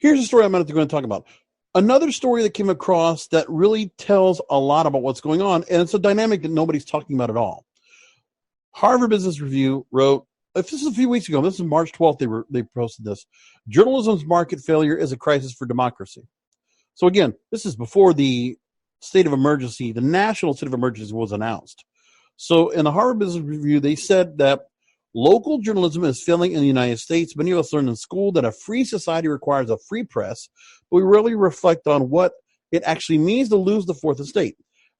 Here's a story I'm going to talk about. Another story that came across that really tells a lot about what's going on, and it's a dynamic that nobody's talking about at all. Harvard Business Review wrote, this is a few weeks ago, this is March 12th, they posted this. Journalism's market failure is a crisis for democracy. So again, this is before the state of emergency, the national state of emergency was announced. So in the Harvard Business Review, they said that local journalism is failing in the United States. Many of us learned in school that a free society requires a free press, but we rarely reflect on what it actually means to lose the fourth estate.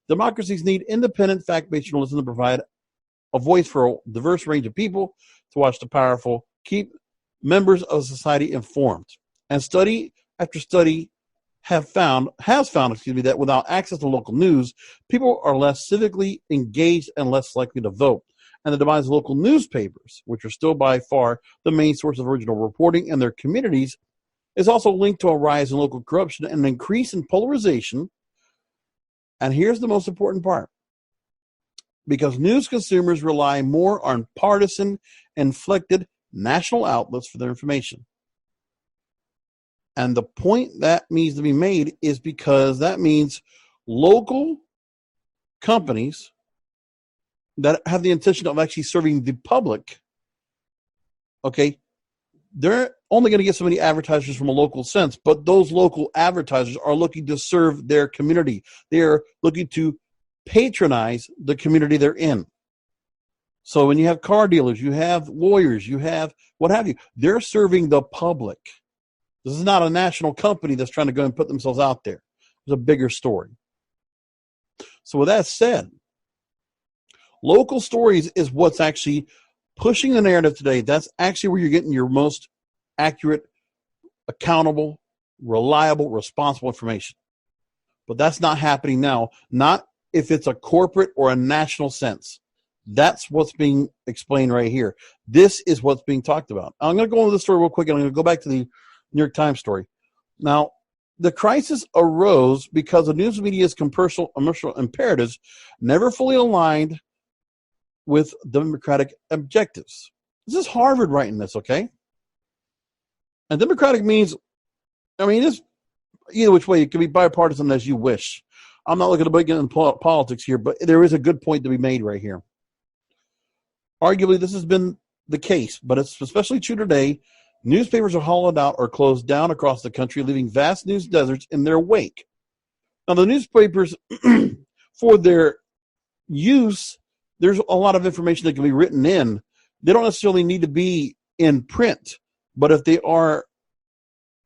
Democracies need independent, fact-based journalism to provide a voice for a diverse range of people, to watch the powerful, keep members of society informed. And study after study has found that without access to local news, people are less civically engaged and less likely to vote. And the demise of local newspapers, which are still by far the main source of original reporting in their communities, is also linked to a rise in local corruption and an increase in polarization. And here's the most important part. Because news consumers rely more on partisan-inflected national outlets for their information. And the point that needs to be made is because that means local companies that have the intention of actually serving the public, okay, they're only going to get so many advertisers from a local sense, but those local advertisers are looking to serve their community. They're looking to patronize the community they're in. So when you have car dealers, you have lawyers, you have what have you, they're serving the public. This is not a national company that's trying to go and put themselves out there. There's a bigger story. So with that said, local stories is what's actually pushing the narrative today. That's actually where you're getting your most accurate, accountable, reliable, responsible information. But that's not happening now. Not if it's a corporate or a national sense. That's what's being explained right here. This is what's being talked about. I'm going to go into the story real quick, and I'm going to go back to the New York Times story. Now, the crisis arose because the news media's commercial imperatives never fully aligned with democratic objectives. This is Harvard writing this, okay? And democratic means, it's either which way. It can be bipartisan as you wish. I'm not looking to get into politics here, but there is a good point to be made right here. Arguably, this has been the case, but it's especially true today. Newspapers are hollowed out or closed down across the country, leaving vast news deserts in their wake. Now, the newspapers, for their use, there's a lot of information that can be written in. They don't necessarily need to be in print, but if they are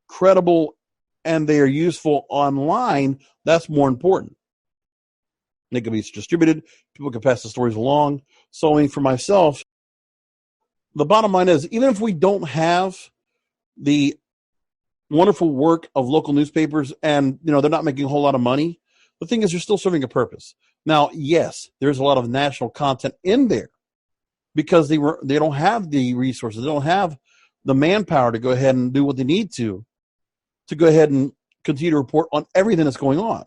credible and they are useful online, that's more important. They can be distributed. People can pass the stories along. So, for myself, the bottom line is, even if we don't have the wonderful work of local newspapers and, they're not making a whole lot of money, the thing is they're still serving a purpose. Now, yes, there's a lot of national content in there because they don't have the resources. They don't have the manpower to go ahead and do what they need to go ahead and continue to report on everything that's going on.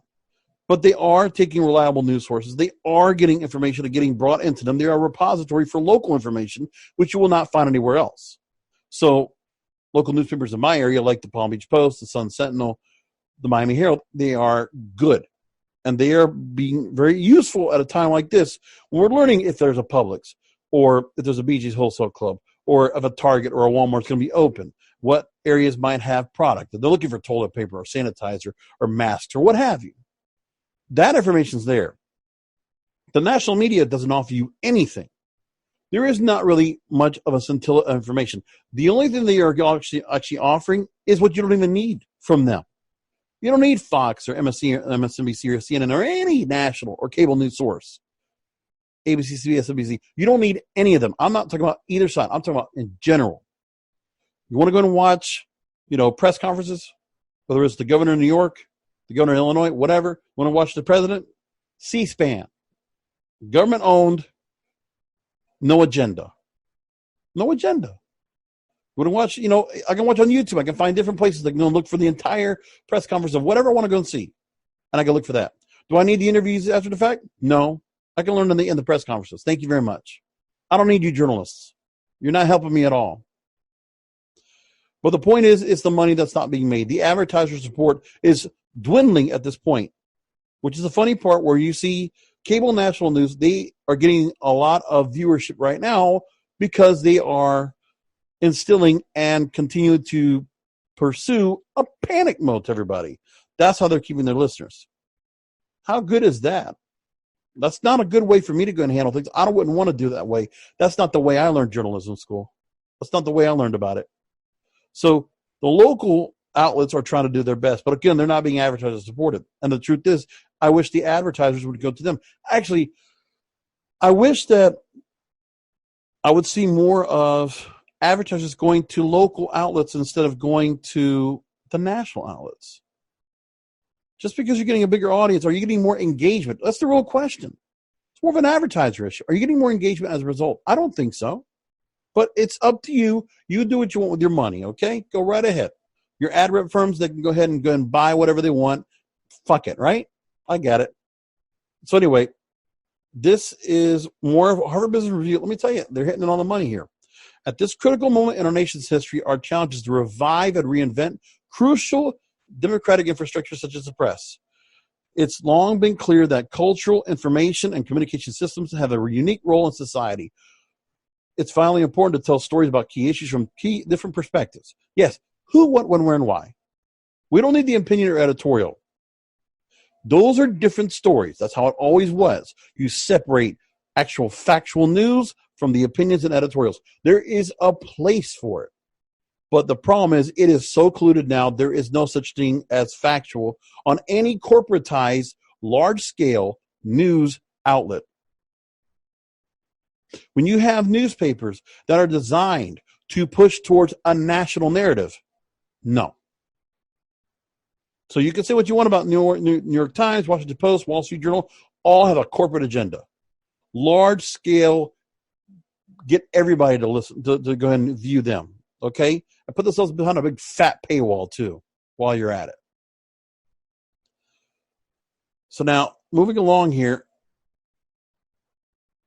But they are taking reliable news sources. They are getting information and getting brought into them. They are a repository for local information, which you will not find anywhere else. So local newspapers in my area, like the Palm Beach Post, the Sun Sentinel, the Miami Herald, they are good. And they are being very useful at a time like this when we're learning if there's a Publix or if there's a BJ's Wholesale Club or if a Target or a Walmart's going to be open. What areas might have product. They're looking for toilet paper or sanitizer or masks or what have you. That information's there. The national media doesn't offer you anything. There is not really much of a scintilla of information. The only thing they are actually offering is what you don't even need from them. You don't need Fox or MSNBC or CNN or any national or cable news source. ABC, CBS, NBC. You don't need any of them. I'm not talking about either side. I'm talking about in general. You want to go and watch, press conferences, whether it's the governor of New York, the governor of Illinois, whatever. Want to watch the president? C-SPAN. Government-owned, no agenda. No agenda. Want to watch, I can watch on YouTube. I can find different places. I can go look for the entire press conference of whatever I want to go and see. And I can look for that. Do I need the interviews after the fact? No. I can learn in the press conferences. Thank you very much. I don't need you journalists. You're not helping me at all. But the point is, it's the money that's not being made. The advertiser support is dwindling at this point, which is the funny part where you see cable national news, they are getting a lot of viewership right now because they are instilling and continue to pursue a panic mode to everybody. That's how they're keeping their listeners. How good is that? That's not a good way for me to go and handle things. I wouldn't want to do it that way. That's not the way I learned journalism school. That's not the way I learned about it. So the local outlets are trying to do their best. But again, they're not being advertisers supported. And the truth is, I wish the advertisers would go to them. Actually, I wish that I would see more of advertisers going to local outlets instead of going to the national outlets. Just because you're getting a bigger audience, are you getting more engagement? That's the real question. It's more of an advertiser issue. Are you getting more engagement as a result? I don't think so. But it's up to you. You do what you want with your money, okay? Go right ahead. Your ad rep firms, they can go ahead and buy whatever they want. Fuck it, right? I get it. So anyway, this is more of a Harvard Business Review. Let me tell you, they're hitting it on the money here. At this critical moment in our nation's history, our challenge is to revive and reinvent crucial democratic infrastructure such as the press. It's long been clear that cultural, information, and communication systems have a unique role in society. It's finally important to tell stories about key issues from different perspectives. Yes, who, what, when, where, and why. We don't need the opinion or editorial. Those are different stories. That's how it always was. You separate actual factual news from the opinions and editorials. There is a place for it. But the problem is, it is so colluded now, there is no such thing as factual on any corporatized, large-scale news outlet. When you have newspapers that are designed to push towards a national narrative, no. So you can say what you want about New York Times, Washington Post, Wall Street Journal, all have a corporate agenda. Large-scale, get everybody to listen, to go ahead and view them. Okay? And put themselves behind a big fat paywall, too, while you're at it. So now, moving along here,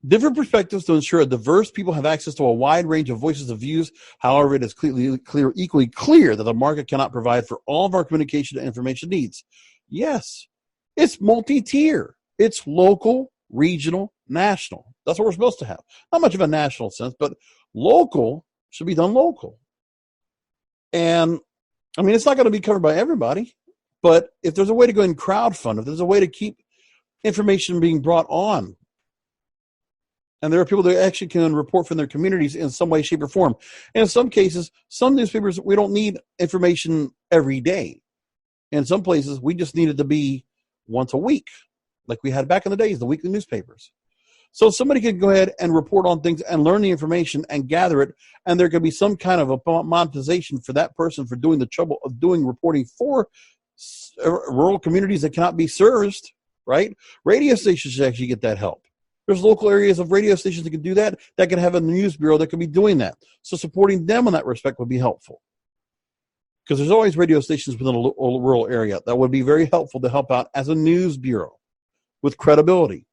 different perspectives to ensure a diverse people have access to a wide range of voices of views. However, it is equally clear that the market cannot provide for all of our communication and information needs. Yes, it's multi-tier. It's local, regional, national. That's what we're supposed to have. Not much of a national sense, but local should be done local. And, I mean, it's not going to be covered by everybody, but if there's a way to go and crowdfund, if there's a way to keep information being brought on, and there are people that actually can report from their communities in some way, shape, or form. And in some cases, some newspapers, we don't need information every day. In some places, we just need it to be once a week, like we had back in the days, the weekly newspapers. So somebody can go ahead and report on things and learn the information and gather it, and there could be some kind of a monetization for that person for doing the trouble of doing reporting for rural communities that cannot be serviced, right? Radio stations should actually get that help. There's local areas of radio stations that can do that can have a news bureau that can be doing that. So supporting them in that respect would be helpful. Because there's always radio stations within a rural area that would be very helpful to help out as a news bureau with credibility.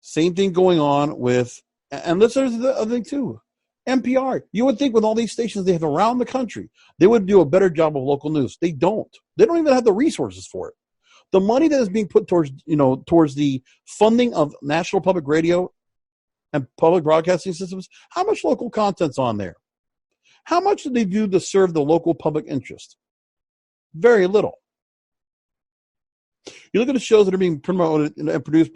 Same thing going on with, and this is the other thing too, NPR. You would think with all these stations they have around the country, they would do a better job of local news. They don't. They don't even have the resources for it. The money that is being put towards the funding of national public radio and public broadcasting systems, how much local content's on there? How much do they do to serve the local public interest? Very little. You look at the shows that are being promoted and produced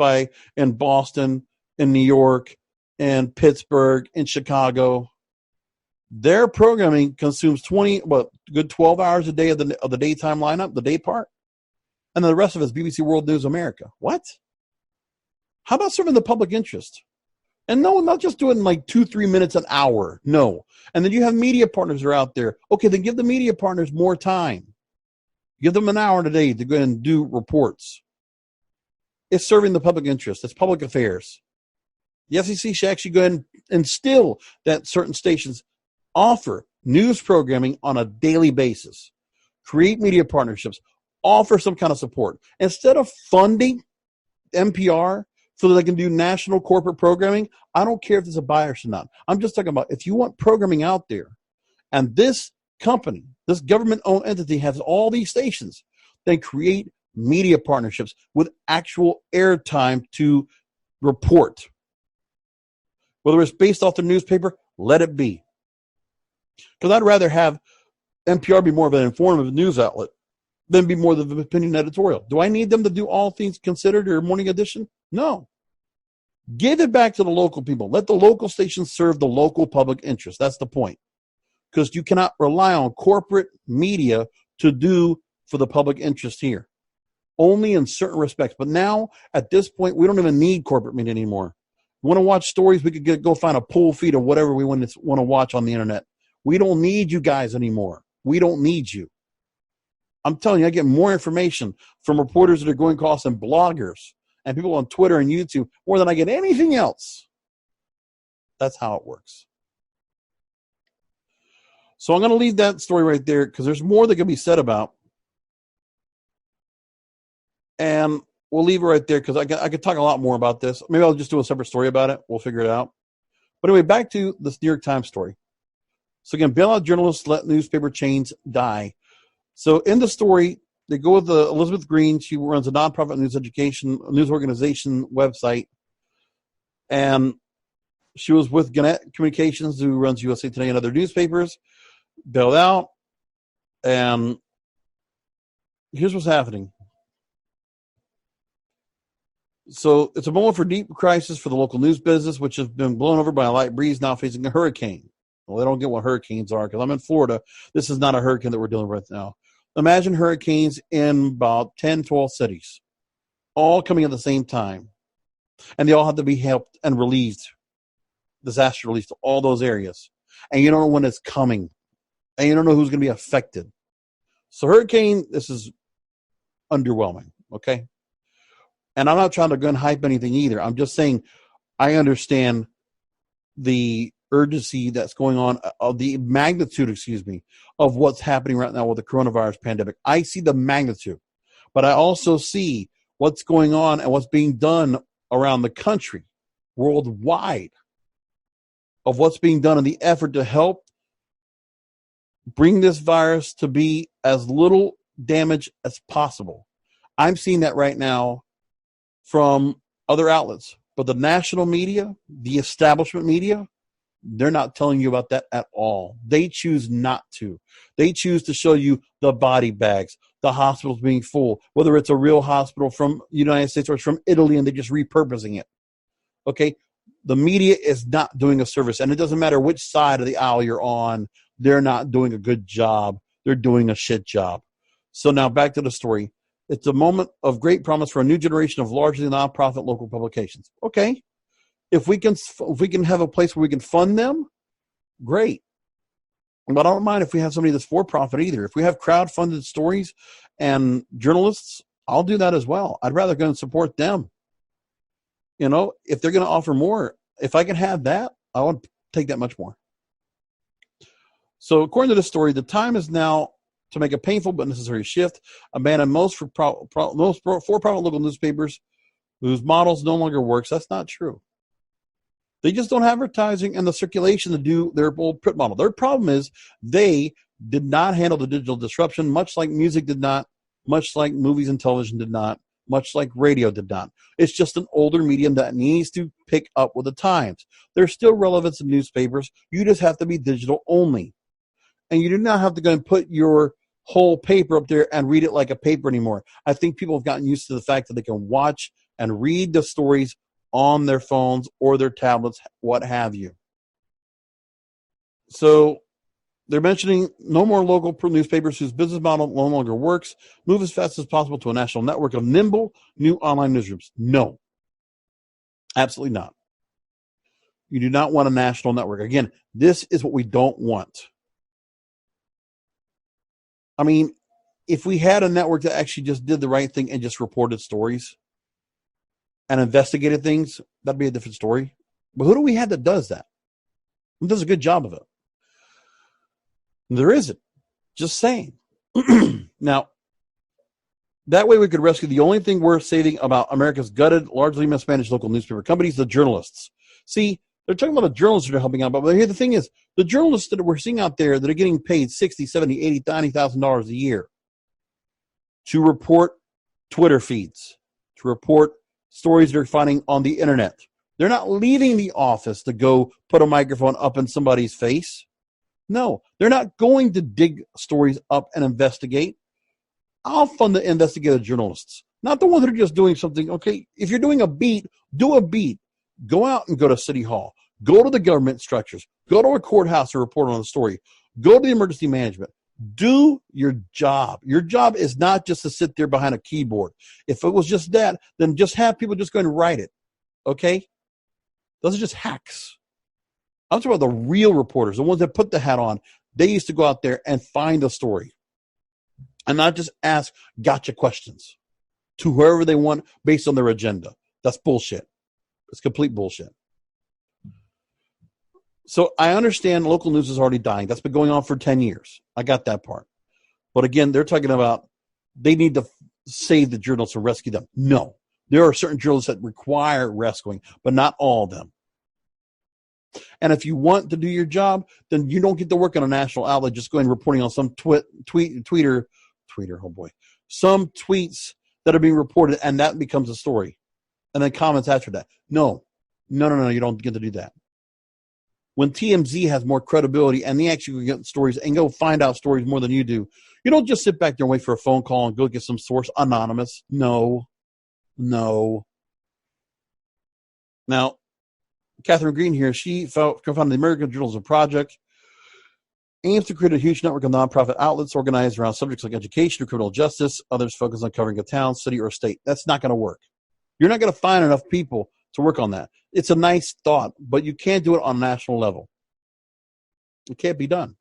in Boston, in New York, in Pittsburgh, in Chicago. Their programming consumes 12 hours a day of the daytime lineup, the day part. And then the rest of it is BBC World News America. What? How about serving the public interest? And no, not just doing like 2-3 minutes an hour. No. And then you have media partners that are out there. Okay, then give the media partners more time. Give them an hour a day to go and do reports. It's serving the public interest. It's public affairs. The FCC should actually go ahead and instill that certain stations offer news programming on a daily basis. Create media partnerships. Offer some kind of support. Instead of funding NPR so that they can do national corporate programming, I don't care if there's a bias or not. I'm just talking about if you want programming out there, and this company, this government-owned entity has all these stations, then create media partnerships with actual airtime to report. Whether it's based off the newspaper, let it be. Because I'd rather have NPR be more of an informative news outlet than be more of an opinion editorial. Do I need them to do All Things Considered or Morning Edition? No. Give it back to the local people. Let the local stations serve the local public interest. That's the point. Because you cannot rely on corporate media to do for the public interest here. Only in certain respects. But now, at this point, we don't even need corporate media anymore. We want to watch stories, we could go find a pull feed of whatever we want to watch on the internet. We don't need you guys anymore. We don't need you. I'm telling you, I get more information from reporters that are going across and bloggers and people on Twitter and YouTube more than I get anything else. That's how it works. So I'm going to leave that story right there because there's more that can be said about. And we'll leave it right there because I could talk a lot more about this. Maybe I'll just do a separate story about it. We'll figure it out. But anyway, back to this New York Times story. So again, bailout journalists let newspaper chains die. So in the story, they go with Elizabeth Green. She runs a nonprofit news organization website. And she was with Gannett Communications, who runs USA Today and other newspapers, bailed out. And here's what's happening. So it's a moment for deep crisis for the local news business, which has been blown over by a light breeze now facing a hurricane. Well, they don't get what hurricanes are because I'm in Florida. This is not a hurricane that we're dealing with now. Imagine hurricanes in about 10, 12 cities, all coming at the same time. And they all have to be helped and relieved, disaster relief to all those areas. And you don't know when it's coming. And you don't know who's going to be affected. So hurricane, this is underwhelming, okay? And I'm not trying to gun hype anything either. I'm just saying I understand the urgency that's going on, the magnitude, of what's happening right now with the coronavirus pandemic. I see the magnitude, but I also see what's going on and what's being done around the country, worldwide, of what's being done in the effort to help bring this virus to be as little damage as possible. I'm seeing that right now from other outlets, but the national media, the establishment media, they're not telling you about that at all. They choose not to. They choose to show you the body bags, the hospitals being full, whether it's a real hospital from the United States or it's from Italy and they're just repurposing it. Okay? The media is not doing a service, and it doesn't matter which side of the aisle you're on. They're not doing a good job. They're doing a shit job. So now back to the story. It's a moment of great promise for a new generation of largely nonprofit local publications. Okay. If we can have a place where we can fund them, great. But I don't mind if we have somebody that's for profit either. If we have crowd-funded stories and journalists, I'll do that as well. I'd rather go and support them. If they're going to offer more, if I can have that, I would take that much more. So according to this story, the time is now to make a painful but necessary shift, abandon most for-profit local newspapers whose models no longer works. That's not true. They just don't have advertising and the circulation to do their old print model. Their problem is they did not handle the digital disruption, much like music did not, much like movies and television did not, much like radio did not. It's just an older medium that needs to pick up with the times. There's still relevance in newspapers. You just have to be digital only. And you do not have to go and put your whole paper up there and read it like a paper anymore. I think people have gotten used to the fact that they can watch and read the stories on their phones or their tablets, what have you. So they're mentioning no more local newspapers whose business model no longer works. Move as fast as possible to a national network of nimble new online newsrooms. No, absolutely not. You do not want a national network. Again, this is what we don't want. I mean, if we had a network that actually just did the right thing and just reported stories and investigated things, that'd be a different story. But who do we have that does that? Who does a good job of it? There isn't. Just saying. Now, that way we could rescue the only thing worth saving about America's gutted, largely mismanaged local newspaper companies, the journalists. See, They're talking about the journalists that are helping out. But here the thing is, the journalists that we're seeing out there that are getting paid $60, $70, $80, $90,000 a year to report Twitter feeds, to report stories they're finding on the internet. They're not leaving the office to go put a microphone up in somebody's face. No, they're not going to dig stories up and investigate. I'll fund the investigative journalists, not the ones that are just doing something. Okay, if you're doing a beat, do a beat. Go out and go to City Hall. Go to the government structures. Go to a courthouse to report on a story. Go to the emergency management. Do your job. Your job is not just to sit there behind a keyboard. If it was just that, then just have people just go and write it. Okay? Those are just hacks. I'm talking about the real reporters, the ones that put the hat on. They used to go out there and find a story and not just ask gotcha questions to whoever they want based on their agenda. That's bullshit. It's complete bullshit. So I understand local news is already dying. That's been going on for 10 years. I got that part. But again, they're talking about they need to save the journalists or rescue them. No. There are certain journalists that require rescuing, but not all of them. And if you want to do your job, then you don't get to work on a national outlet just going reporting on some tweeter, oh boy, some tweets that are being reported, and that becomes a story. And then comments after that. No, you don't get to do that. When TMZ has more credibility and they actually get stories and go find out stories more than you do, you don't just sit back there and wait for a phone call and go get some source anonymous. No. Now, Catherine Green here, she co-founded the American Journalism Project, aims to create a huge network of nonprofit outlets organized around subjects like education or criminal justice. Others focus on covering a town, city, or state. That's not going to work. You're not going to find enough people to work on that. It's a nice thought, but you can't do it on a national level. It can't be done.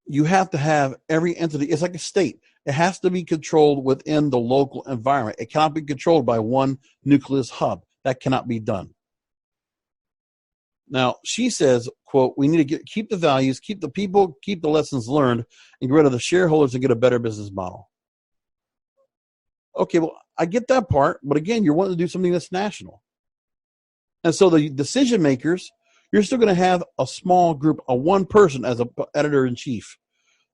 You have to have every entity. It's like a state. It has to be controlled within the local environment. It cannot be controlled by one nucleus hub. That cannot be done. Now, she says, quote, we need to keep the values, keep the people, keep the lessons learned, and get rid of the shareholders and get a better business model. Okay, well, I get that part, but again, you're wanting to do something that's national. And so the decision makers, you're still going to have a small group, a one person as an editor-in-chief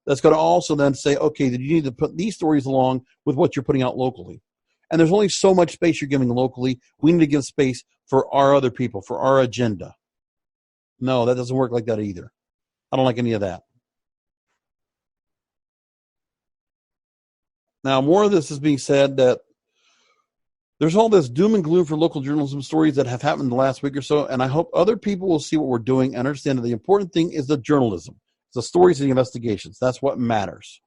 that's going to also then say, okay, that you need to put these stories along with what you're putting out locally. And there's only so much space you're giving locally. We need to give space for our other people, for our agenda. No, that doesn't work like that either. I don't like any of that. Now, more of this is being said that there's all this doom and gloom for local journalism stories that have happened the last week or so, and I hope other people will see what we're doing and understand that the important thing is the journalism. It's the stories and the investigations. That's what matters.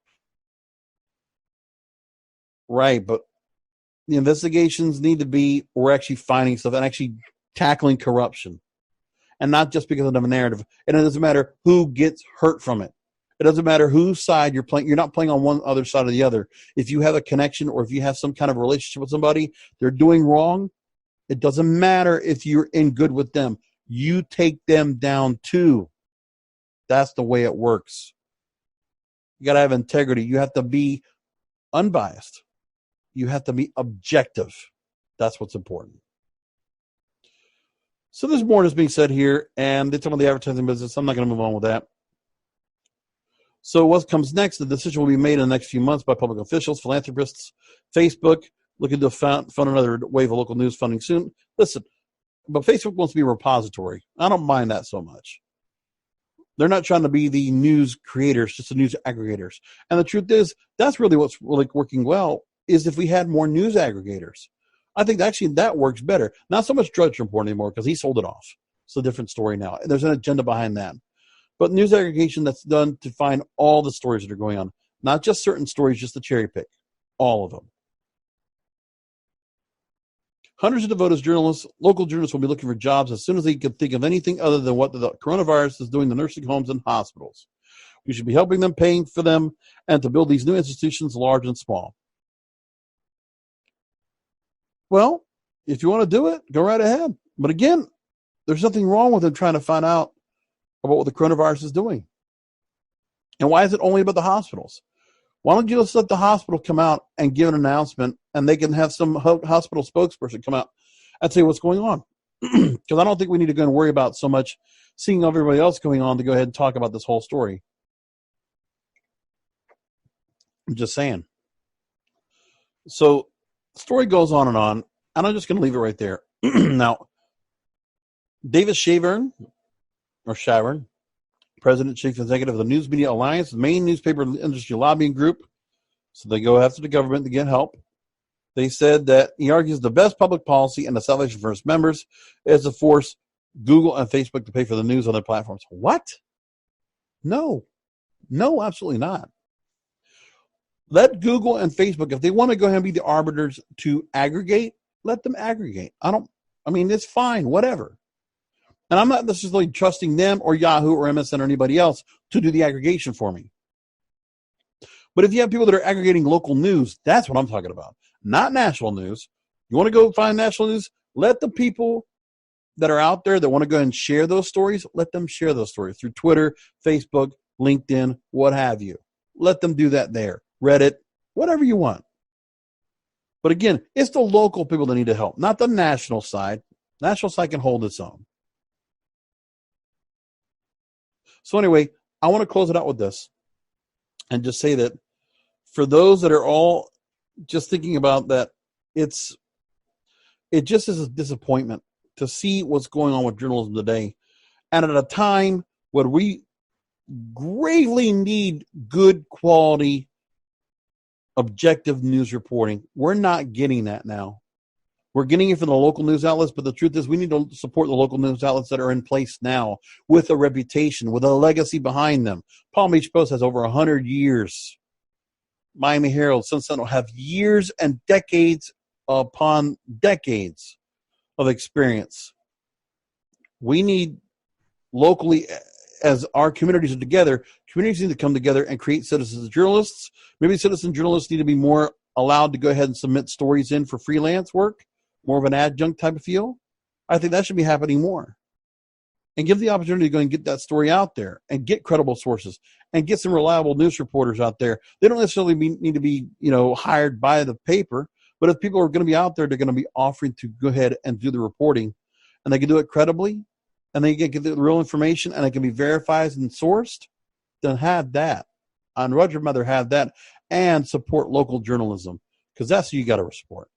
Right, but the investigations need to be, we're actually finding stuff and actually tackling corruption. And not just because of the narrative. And it doesn't matter who gets hurt from it. It doesn't matter whose side you're playing. You're not playing on one other side or the other. If you have a connection or if you have some kind of relationship with somebody, they're doing wrong, it doesn't matter if you're in good with them. You take them down too. That's the way it works. You got to have integrity. You have to be unbiased. You have to be objective. That's what's important. So there's more that's being said here, and it's on the advertising business. I'm not going to move on with that. So what comes next? The decision will be made in the next few months by public officials, philanthropists, Facebook, looking to fund another wave of local news funding soon. Listen, but Facebook wants to be a repository. I don't mind that so much. They're not trying to be the news creators, just the news aggregators. And the truth is, that's really what's really working well, is if we had more news aggregators. I think actually that works better. Not so much Drudge Report anymore because he sold it off. It's a different story now. There's an agenda behind that. But news aggregation that's done to find all the stories that are going on. Not just certain stories, just the cherry pick. All of them. Hundreds of devoted journalists, local journalists will be looking for jobs as soon as they can think of anything other than what the coronavirus is doing to nursing homes and hospitals. We should be helping them, paying for them, and to build these new institutions, large and small. Well, if you want to do it, go right ahead. But again, there's nothing wrong with them trying to find out about what the coronavirus is doing. And why is it only about the hospitals? Why don't you just let the hospital come out and give an announcement, and they can have some hospital spokesperson come out and say what's going on? Because I don't think we need to go and worry about so much seeing everybody else going on to go ahead and talk about this whole story. I'm just saying. So the story goes on, and I'm just going to leave it right there. Now, David Shavern, President, Chief Executive of the News Media Alliance, the main newspaper industry lobbying group, so they go after the government to get help. They said that he argues the best public policy and the salvation for its members is to force Google and Facebook to pay for the news on their platforms. What? No, absolutely not. Let Google and Facebook, if they want to go ahead and be the arbiters to aggregate, let them aggregate. It's fine, whatever. And I'm not necessarily trusting them or Yahoo or MSN or anybody else to do the aggregation for me. But if you have people that are aggregating local news, that's what I'm talking about. Not national news. You want to go find national news? Let the people that are out there that want to go and share those stories, let them share those stories through Twitter, Facebook, LinkedIn, what have you. Let them do that there. Reddit, whatever you want. But again, it's the local people that need to help, not the national side. National side can hold its own. So anyway, I want to close it out with this and just say that for those that are all just thinking about that, it just is a disappointment to see what's going on with journalism today. And at a time when we gravely need good quality, objective news reporting, we're not getting that now. We're getting it from the local news outlets, but the truth is we need to support the local news outlets that are in place now with a reputation, with a legacy behind them. Palm Beach Post has over 100 years. Miami Herald, Sun Sentinel have years and decades upon decades of experience. We need locally, as our communities are together, communities need to come together and create citizen journalists. Maybe citizen journalists need to be more allowed to go ahead and submit stories in for freelance work, more of an adjunct type of feel. I think that should be happening more. And give the opportunity to go and get that story out there and get credible sources and get some reliable news reporters out there. They don't necessarily need to be, hired by the paper, but if people are going to be out there, they're going to be offering to go ahead and do the reporting, and they can do it credibly, and they can get the real information, and it can be verified and sourced, then have that. I'd rather have that and support local journalism, because that's who you got to support.